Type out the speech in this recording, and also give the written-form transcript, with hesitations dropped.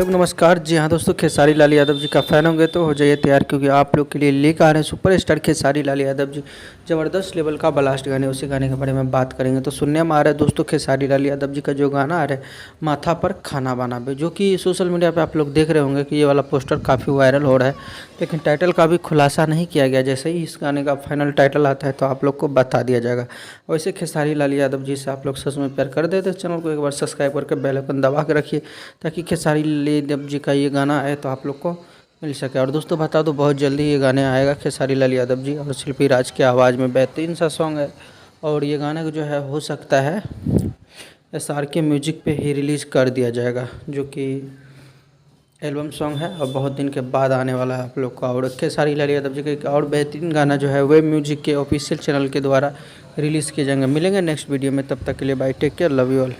Hello नमस्कार। जी हाँ दोस्तों, खेसारी लाल यादव जी का फ़ैन होंगे तो हो जाइए तैयार, क्योंकि आप लोग के लिए लेकर आ रहे हैं सुपरस्टार खेसारी लाल यादव जी। ज़बरदस्त लेवल का ब्लास्ट गाने, उसी गाने के बारे में बात करेंगे। तो सुनने में आ रहा है दोस्तों, खेसारी लाल यादव जी का जो गाना आ रहा है माथा पर खाना बना पे, जो कि सोशल मीडिया पे आप लोग देख रहे होंगे कि ये वाला पोस्टर काफ़ी वायरल हो रहा है, लेकिन टाइटल का भी खुलासा नहीं किया गया। जैसे ही इस गाने का फाइनल टाइटल आता है तो आप लोग को बता दिया जाएगा। वैसे खेसारी लाल यादव जी से आप लोग सच में प्यार कर देते, चैनल को एक बार सब्सक्राइब करके बेल आइकन दबा के रखिए, ताकि खेसारी लाल यादव जी का ये गाना आए तो आप लोग को मिल सके। और दोस्तों बता दो, बहुत जल्दी ये गाने आएगा खेसारी लाल यादव जी और शिल्पी राज की आवाज़ में, बेहतरीन सा सॉन्ग है। और ये गाना जो है हो सकता है SR के म्यूजिक पे ही रिलीज़ कर दिया जाएगा, जो कि एल्बम सॉन्ग है और बहुत दिन के बाद आने वाला है आप लोग को। और खेसारी लाल यादव जी का एक और बेहतरीन गाना जो है वे म्यूजिक के ऑफिशियल चैनल के द्वारा रिलीज़ किए जाएंगे। मिलेंगे नेक्स्ट वीडियो में, तब तक के लिए bye, take care, love you all.